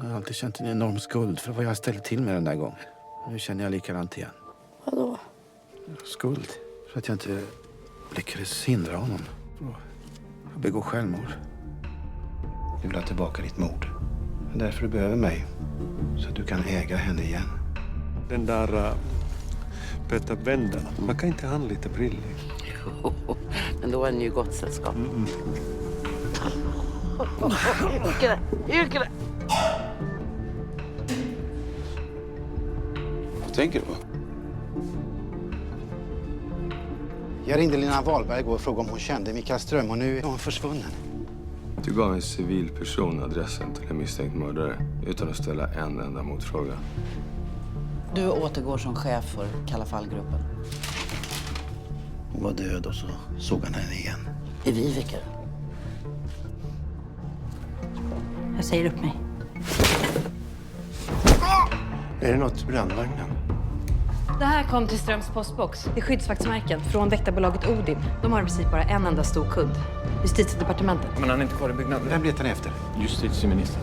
Jag har alltid känt en enorm skuld för vad jag ställde till med den där gången. Nu känner jag likadant igen. Vadå? Skuld för att jag inte lyckades hindra honom. Jag begår självmord. Du vill ha tillbaka ditt mord. Det är därför du behöver mig. Så att du kan äga henne igen. Den där Peter Wendel, man kan inte han lite brillig? Jo, men då är ni ju gott sällskap. Yrke det! Vad tänker du på? Jag ringde Lena Wahlberg igår och frågade om hon kände Mikael Ström och nu är hon försvunnen. Du gav en civil person adressen till en misstänkt mördare utan att ställa en enda motfråga. Du återgår som chef för Kalla fallgruppen. Hon var död och så såg han henne igen. Är vi vilka? Jag säger upp mig. Är det något brandvagnen? Det här kom till Ströms postbox. Det är skyddsvaktsmärken från väktarbolaget Odin. De har i princip bara en enda stor kund. Justitiedepartementet. Men han är inte kvar i byggnaden. Vem letar ni efter? Justitieministern.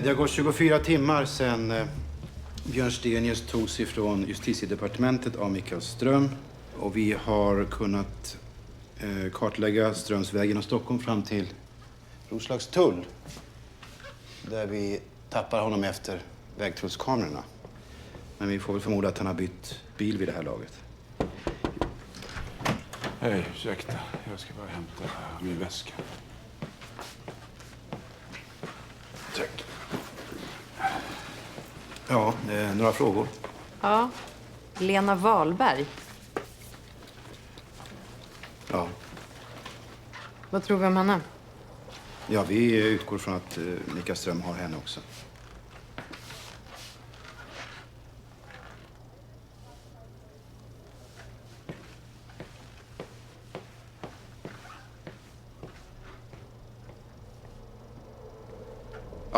Det har gått 24 timmar sedan Björn Stenius togs ifrån Justitiedepartementet av Mikael Ström. Och vi har kunnat kartlägga Ströms väg genom Stockholm fram till Roslagstull. Där vi tappar honom efter vägtrullskamerorna. Men vi får väl förmoda att han har bytt bil vid det här laget. Hej, ursäkta. Jag ska bara hämta min väska. Tack. Ja, några frågor. Ja. Lena Wahlberg. Ja. Vad tror vi om henne? Ja, vi utgår från att Mikael Ström har henne också.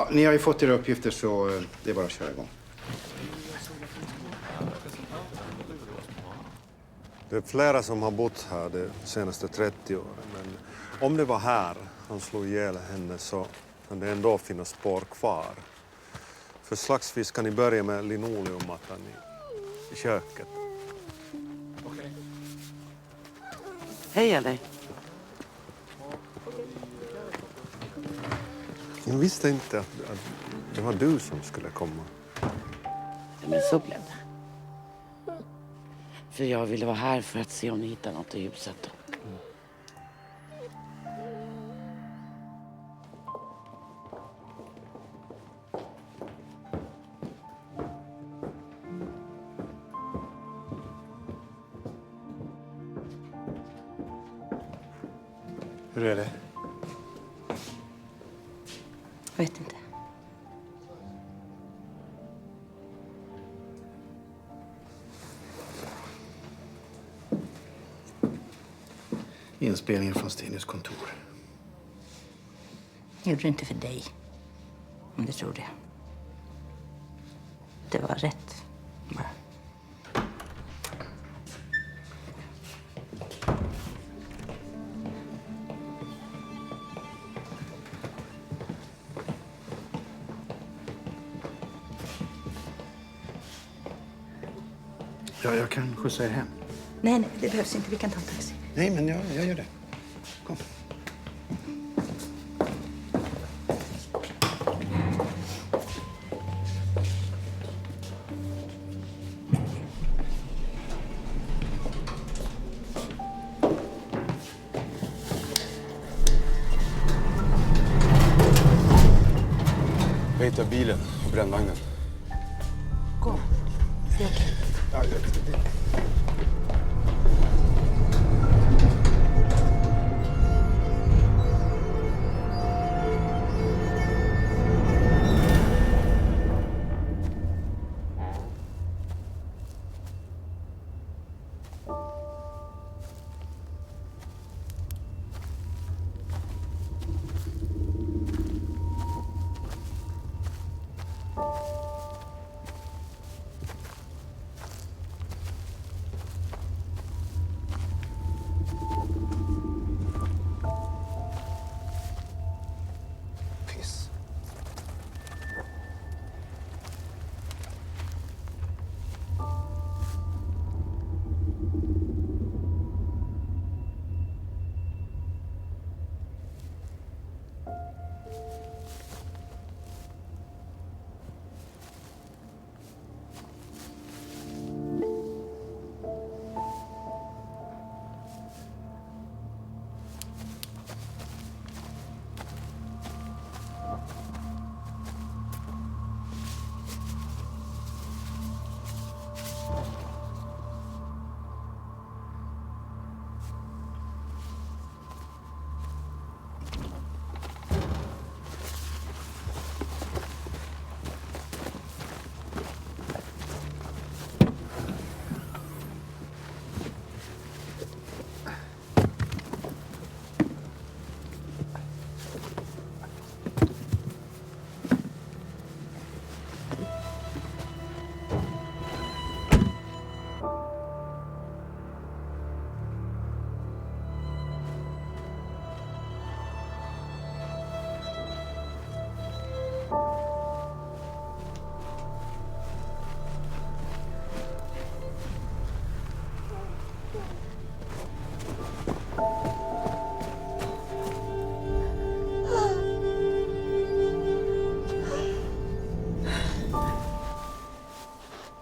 Ja, ni har ju fått era uppgifter så det är bara att köra igång. Det är flera som har bott här de senaste 30 åren. Men om det var här han slog ihjäl henne så kan det ändå finnas spår kvar. Förslagsvis kan ni börja med linoleummattan i köket. Hej Ellie. Jag visste inte att det var du som skulle komma. Ja, men så blev det. För jag ville vara här för att se om ni hittar något i huset. Hur är det? Jag vet inte. Inspelningen från Stenius kontor. Jag gjorde det inte för dig. Om du tror det. Det var rätt. Bara. Ja, jag kan skjutsa er hem. Nej, det behövs inte. Vi kan ta en taxi. Nej, men jag gör det. Kom. Jag hittar bilen och brännvagnen. Gå. Det är okej. Ja, det. Piss.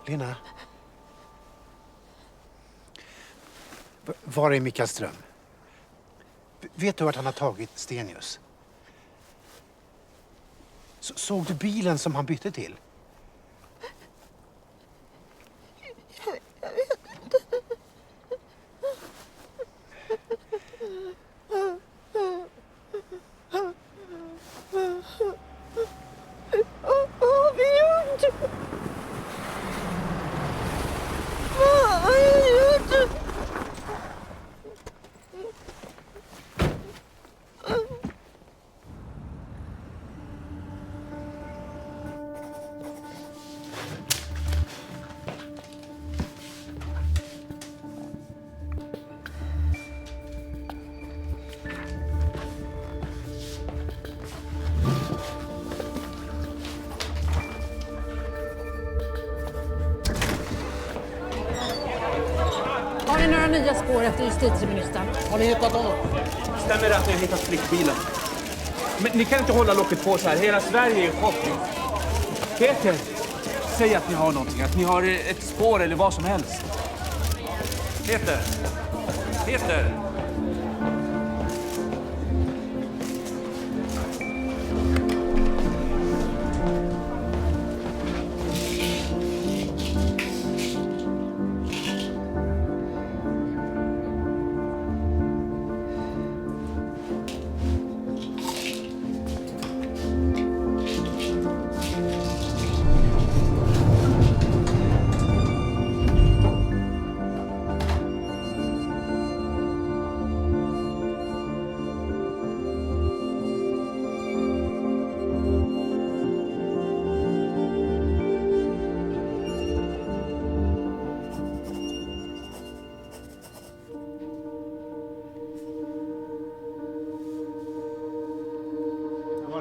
Lena. Var är Mikael Ström? Vet du vart han har tagit Stenius? Såg du bilen som han bytte till? nya spår efter justitieministern. Har ni hittat honom? Stämmer det att ni har hittat flickbilen? Men ni kan inte hålla locket på så här. Hela Sverige är i chock. Peter, säg att ni har någonting. Att ni har ett spår eller vad som helst. Peter! Peter!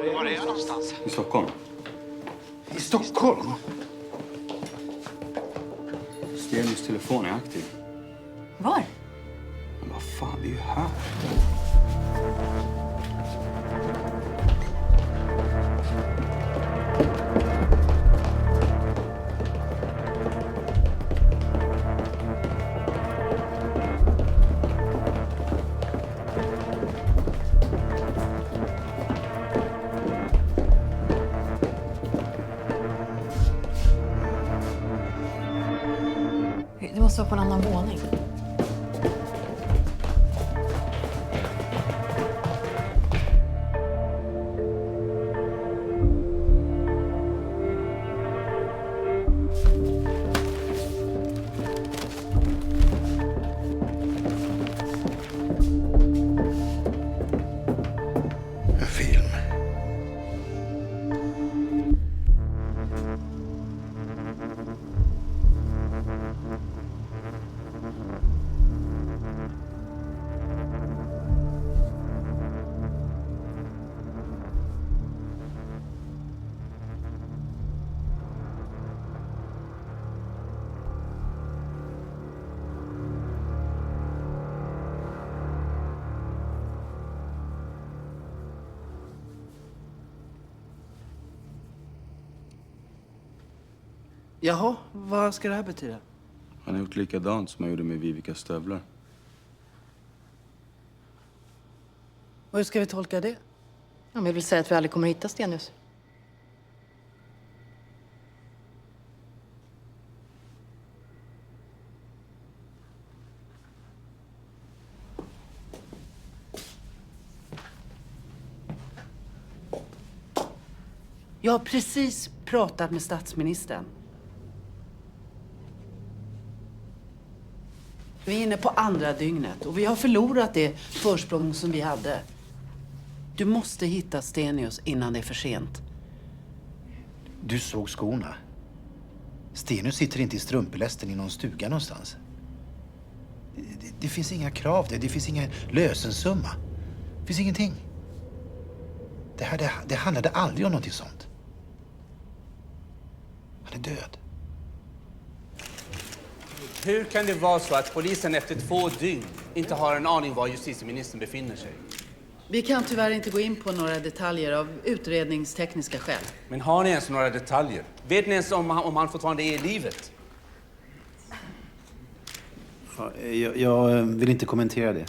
Var är jag någonstans? I Stockholm. I Stockholm? Stenius telefon är aktiv. Var? Men vad fan, det är ju här. Det måste vara på en annan våning. En film. Jaha, vad ska det här betyda? Han har gjort likadant som han gjorde med Vivikas stövlar. Och hur ska vi tolka det? Han vill väl säga att vi aldrig kommer att hitta Stenius. Jag har precis pratat med statsministern. Vi är inne på andra dygnet och vi har förlorat det försprång som vi hade. Du måste hitta Stenius innan det är för sent. Du såg skorna. Stenius sitter inte i strumpelästen i någon stuga någonstans. Det finns inga krav, det finns ingen lösensumma. Det finns ingenting. Det handlade aldrig om någonting sånt. Han är död. Hur kan det vara så att polisen efter 2 dygn inte har en aning var justitieministern befinner sig? Vi kan tyvärr inte gå in på några detaljer av utredningstekniska skäl. Men har ni ens några detaljer? Vet ni ens om han fortfarande är i livet? Jag vill inte kommentera det.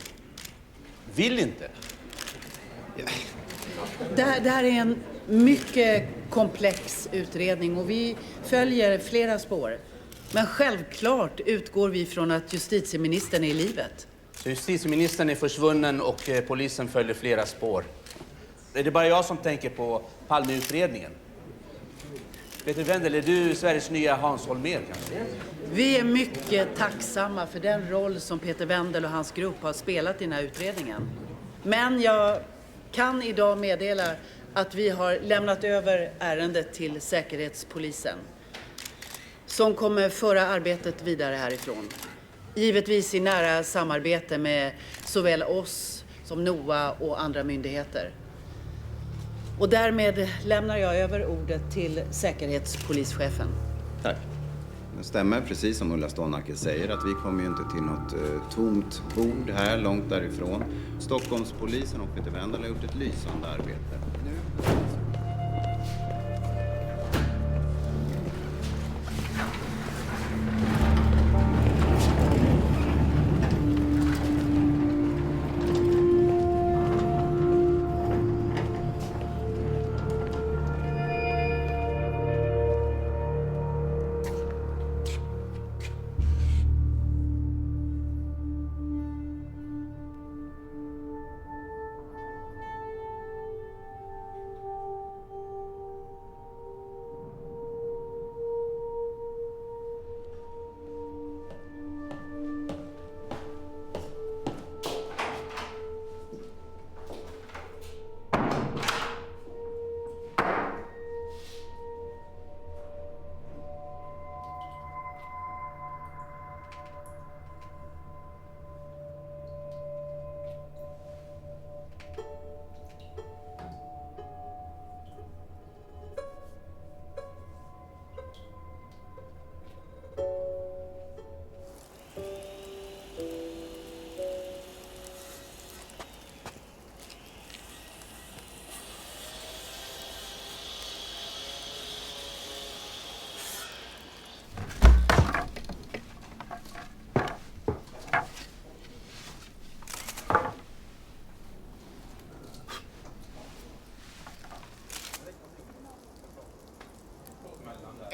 Vill inte? Det här är en mycket komplex utredning och vi följer flera spår. Men självklart utgår vi från att justitieministern är i livet. Så justitieministern är försvunnen och polisen följer flera spår. Är det bara jag som tänker på Palmeutredningen? Peter Wendel, är du Sveriges nya Hans Holmér kanske? Vi är mycket tacksamma för den roll som Peter Wendel och hans grupp har spelat i den här utredningen. Men jag kan idag meddela att vi har lämnat över ärendet till Säkerhetspolisen som kommer föra arbetet vidare härifrån. Givetvis i nära samarbete med såväl oss som NOA och andra myndigheter. Och därmed lämnar jag över ordet till säkerhetspolischefen. Tack. Det stämmer, precis som Ulla Stålnacke säger, att vi kommer ju inte till något tomt bord här, långt därifrån. Stockholmspolisen och Peter Wendel har gjort ett lysande arbete.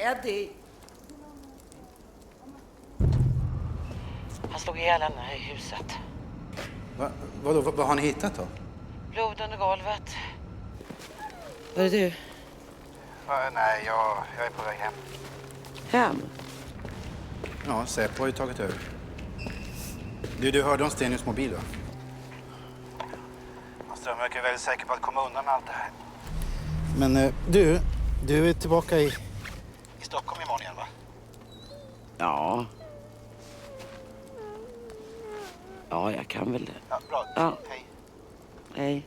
Eddie! Han slog ihjäl henne i huset. Vad har ni hittat då? Blod under golvet. Var är du? Nej, jag är på väg hem. Hem? Ja, Säpo har ju tagit över. Du hörde om Stenius mobil, va? Ström verkar väldigt säker på att komma undan med allt det här. Men du är tillbaka i Stockholm imorgon igen, va? Ja. Ja, jag kan väl det. Ja, bra. Ja. Hej. Hej.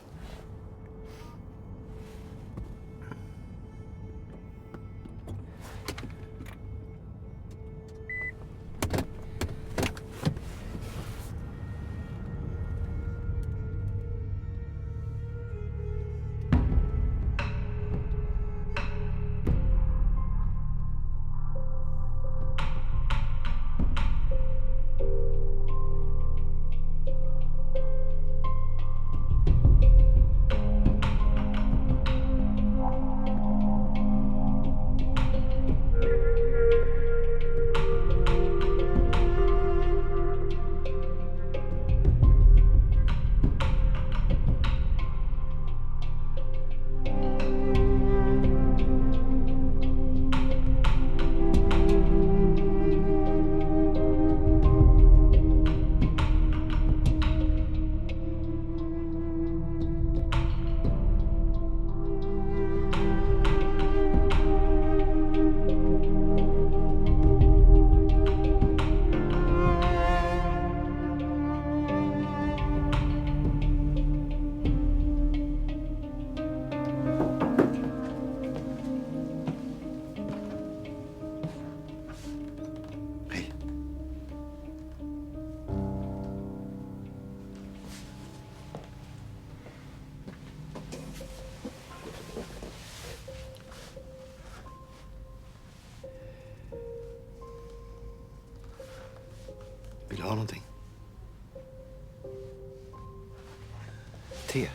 Vill du ha någonting? Te?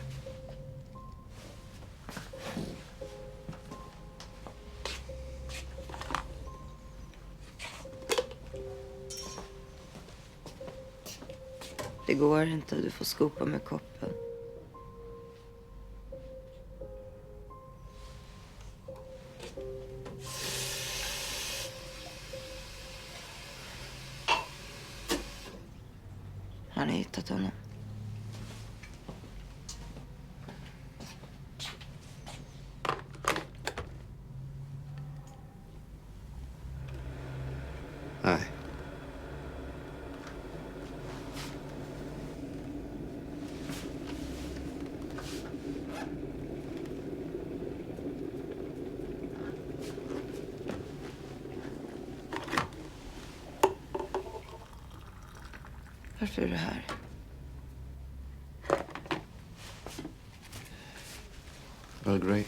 Det går inte, du får skopa med koppen. Har ni hittat honom? Nej. Varför är du här? Belgrade.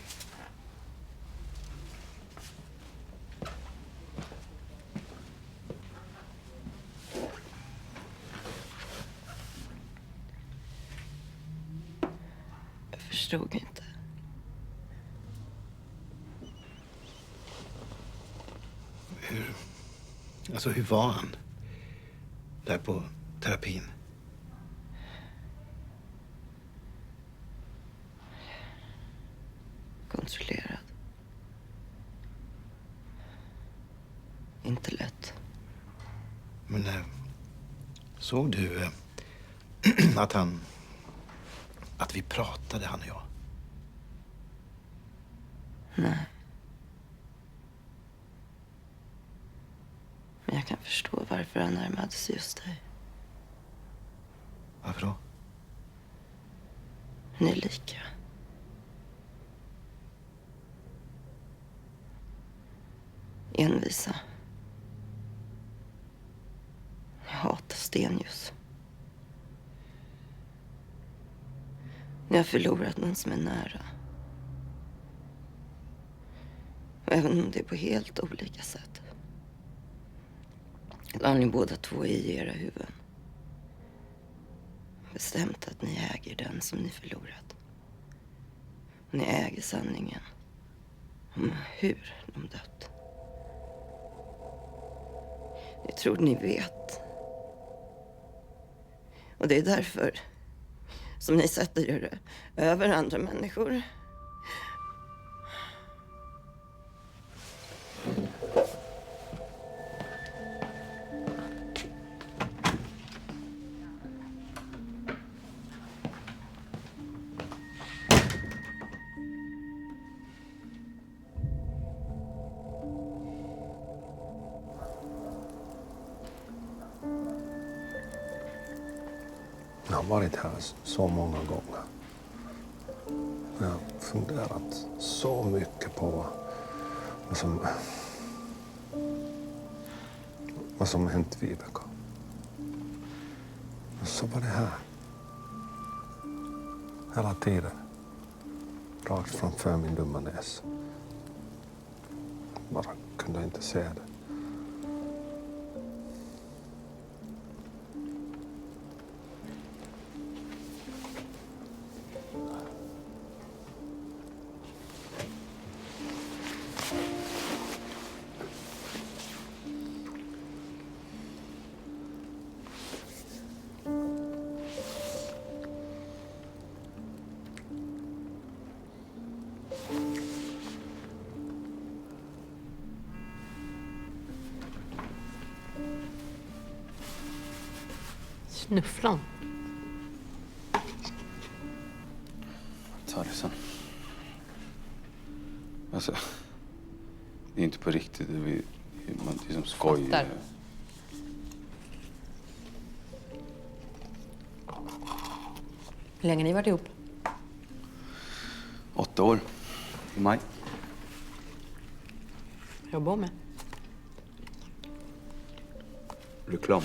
Jag förstod inte. Hur var han? Där på terapin? Kontrollerad. Inte lätt. Men såg du att vi pratade, han och jag? Nej. Men jag kan förstå varför han närmade sig just dig. Varför då? Ni är lika. Envisa. Ni hatar stenljus. Ni har förlorat någon som är nära. Och även om det är på helt olika sätt. Då har ni båda två i era huvuden bestämt att ni äger den som ni förlorat. Ni äger sanningen om hur de dött. Ni tror ni vet. Och det är därför som ni sätter er över andra människor. Jag har varit här så många gånger. Jag har funderat så mycket på vad som hänt Vibeke. Och så var det här. Hela tiden. Rakt framför min dumma näs. Bara kunde inte se det. Snufflan. Ta det sen. Alltså, det är inte på riktigt. Det är som skoj. Fattar. Hur länge har ni varit ihop? 8 år. I maj. Jobbar med. Reklam.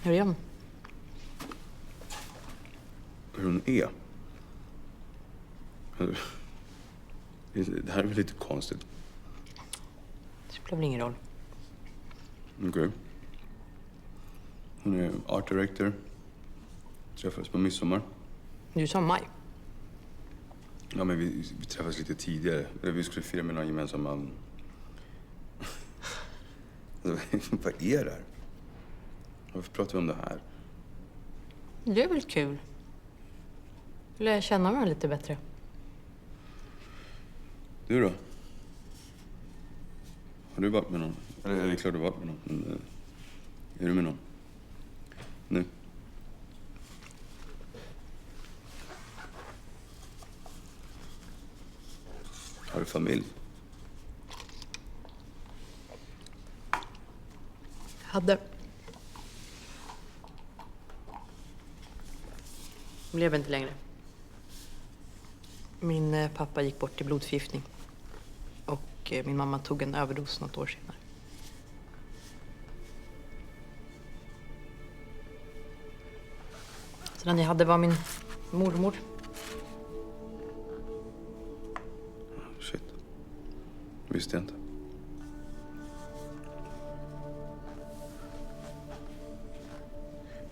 Hur är hon? Hur hon är? Det här är väl lite konstigt. Det spelar väl ingen roll. Okej. Hon är art director. Träffades på midsommar. Du sa maj. Ja, men vi träffades lite tidigare. Vi skulle fira med någon gemensam man. Vad är det här? Varför pratar vi om det här? Det är väl kul. Vill jag känna varandra lite bättre? Du då? Har du varit med någon? Eller är det klart du har varit med någon? Men, är du med någon? Nu? Har du familj? Hade. Hon lever inte längre. Min pappa gick bort i blodförgiftning. Och min mamma tog en överdos något år senare. Så den jag hade var min mormor. Shit. Visste jag inte.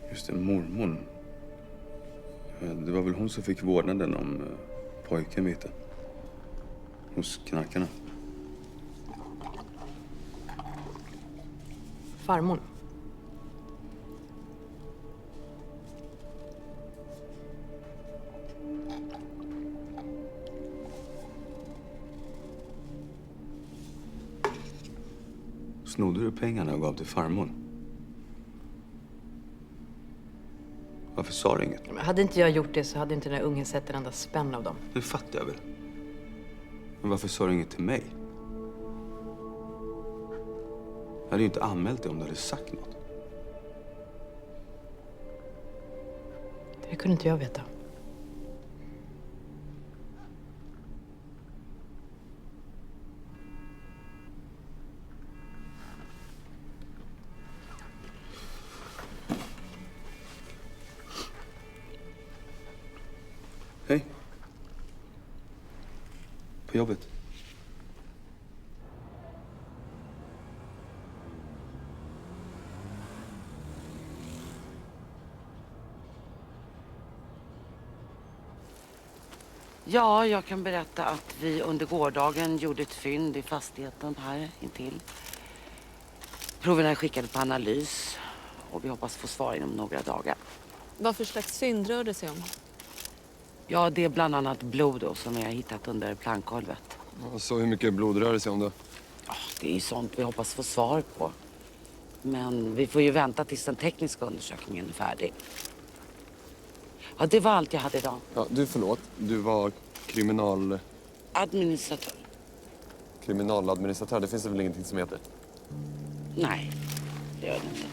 Just det, mormor. Det var väl hon som fick vårdnaden om pojken, vet du. Hos knarkarna. Farmor. Snodde du pengarna och gav till farmor? Varför sa du inget? Men hade inte jag gjort det så hade inte den där ungen sett en enda spänn av dem. Det fattar jag väl. Men varför sa du inget till mig? Jag hade ju inte anmält dig om du hade sagt något. Det kunde inte jag veta. Hej. På jobbet. Ja, jag kan berätta att vi under gårdagen gjorde ett fynd i fastigheten här intill. Proverna är skickade på analys och vi hoppas få svar inom några dagar. Vad för slags synd rör det sig om? Ja, det är bland annat blod då, som vi har hittat under plankgolvet. Så hur mycket blod rör det sig om då? Ja, det är ju sånt vi hoppas få svar på. Men vi får ju vänta tills den tekniska undersökningen är färdig. Ja, det var allt jag hade idag. Ja, du, förlåt. Du var Administratör. kriminaladministratör. Det finns väl ingenting som heter? Nej, det gör det inte.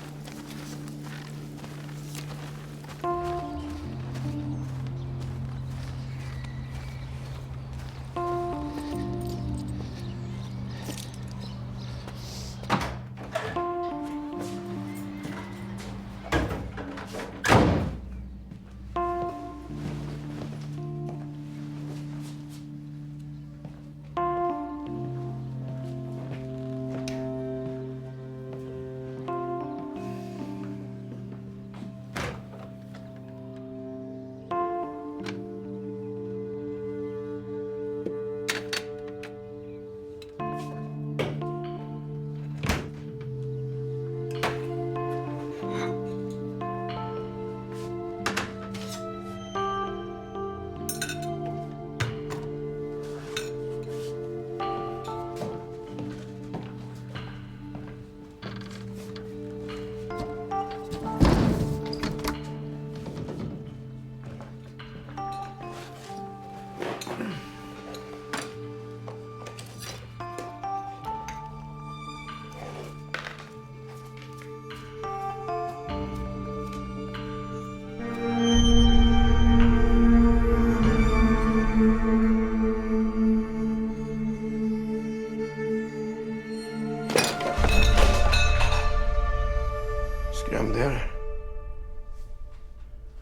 Skrämde jag er?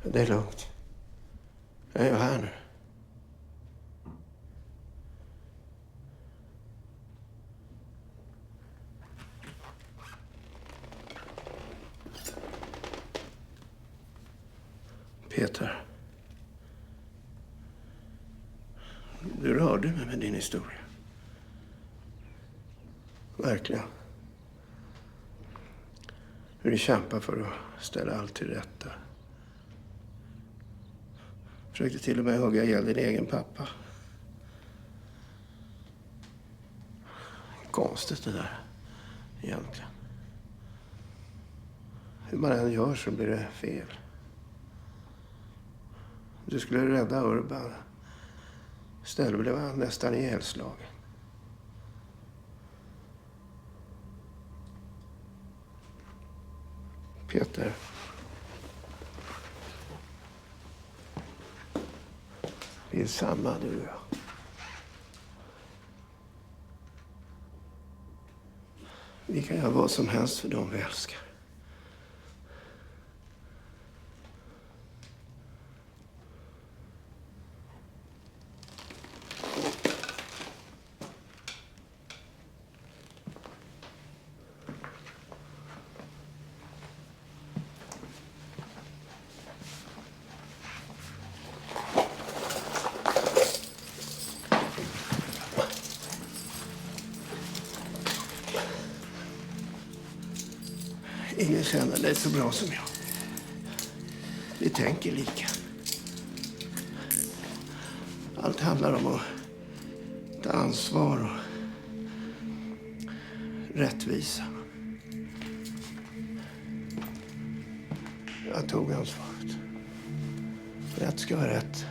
Det är lugnt. Jag är här nu. Peter. Du rörde mig med din historia. Verkligen. Hur du kämpar för att ställa allt till rätta. Försökte till och med hugga ihjäl din egen pappa. Konstigt det där, egentligen. Hur man än gör så blir det fel. Du skulle rädda Urban. Istället blev han nästan ihjälslagen. Peter. Vi är samma, du och jag. Vi kan göra vad som helst för dem vi älskar. Ingen känner dig så bra som jag. Vi tänker lika. Allt handlar om att ta ansvar och rättvisa. Jag tog ansvaret. Rätt ska vara rätt.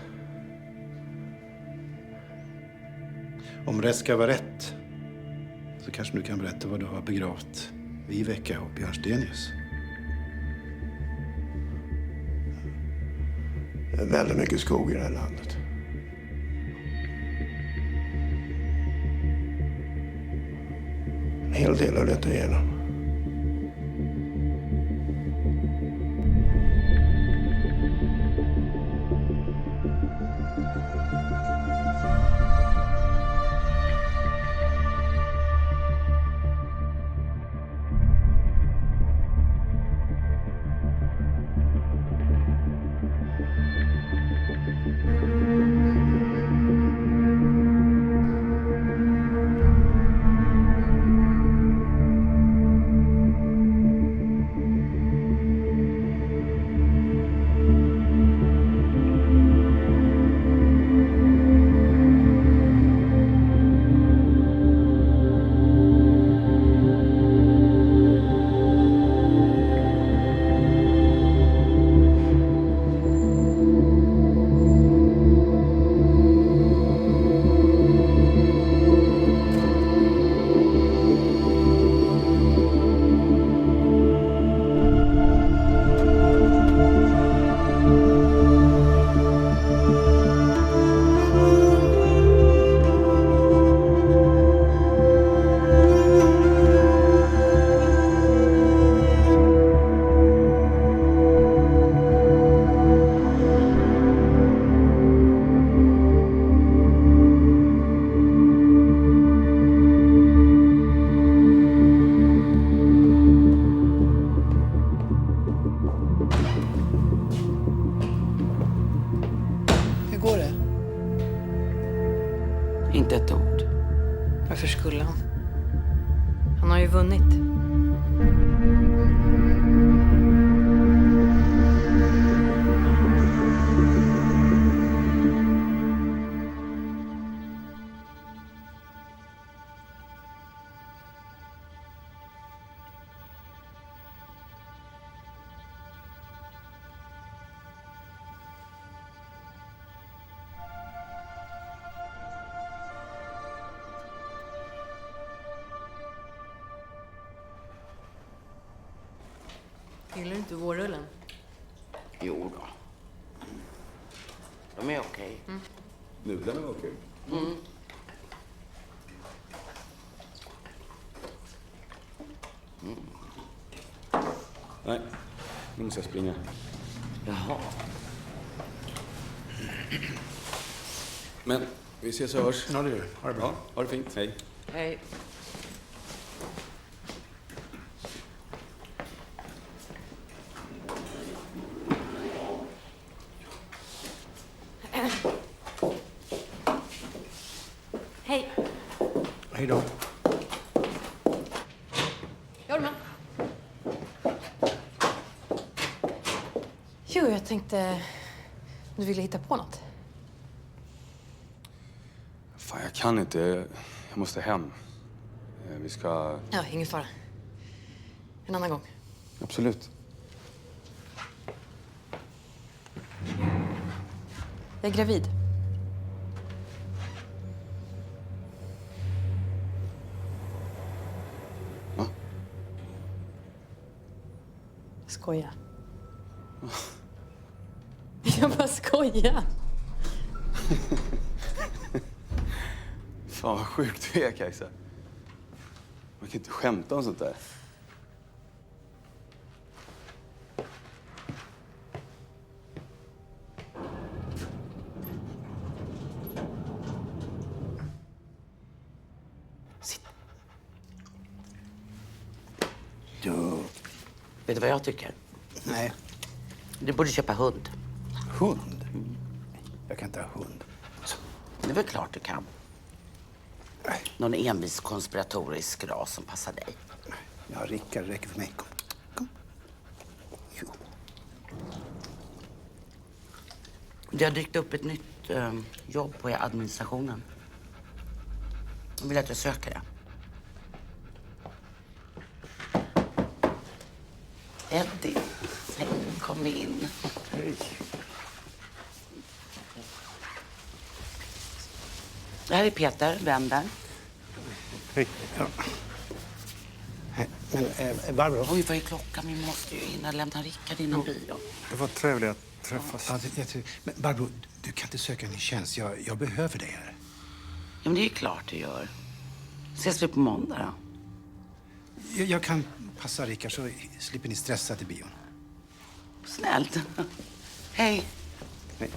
Om rätt ska vara rätt så kanske du kan berätta vad du har begravt Viveka och Björn Stenius. Det är väldigt mycket skog i det här landet. En hel del av detta igenom. Inte ett ord. Varför skulle han? Han har ju vunnit. Gillar du inte vårrullen? Jo då. De är okej. Nudlarna var okej. Nej, nu måste jag springa. Jaha. Men vi ses och hörs. Ja, det gör vi. Ha det bra. Ja, ha det fint. Hej. Hej. Hej. Hej då. Jorma. Jo, jag tänkte du ville hitta på något. Fan, jag kan inte. Jag måste hem. Vi ska... Ja, ingen fara. En annan gång. Absolut. Jag är gravid. Va? Skoja. Jag bara skojar. Fan vad sjukt du är, Kajsa. Man kan inte skämta om sånt där. Sitt. Ja. Vet du vad jag tycker? Nej. Du borde köpa hund. Hund? Jag kan inte ha hund. Det är väl klart du kan. Någon envis konspiratorisk ras som passar dig. Ja, Rickard räcker för mig. Kom. Det har dykt upp ett nytt jobb på administrationen. Jag vill att jag söker det. Eddie, hej, kom in. Hej. Det här är Peter Wendel. Hej. Ja. Men Barbro? Oj, vad är klockan? Vi måste ju hinna lämna Rickard innan bio. Det var trevligt att träffas. Ja, men Barbro, du kan inte söka en ny tjänst. Jag behöver dig här. Ja, men det är ju klart du gör. Ses vi på måndag då? Jag kan passa Rickard så slipper ni stressa till bion. Snällt. Hej. Hej.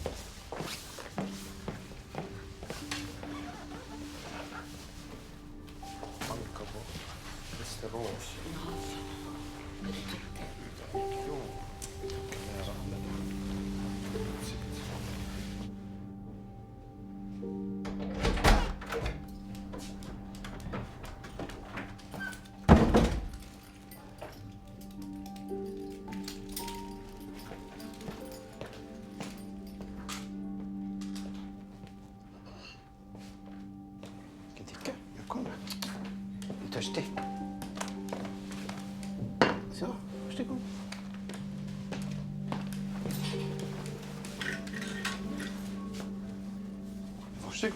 Jag kommer. Är du törstig? Så, varsågod. Varsågod.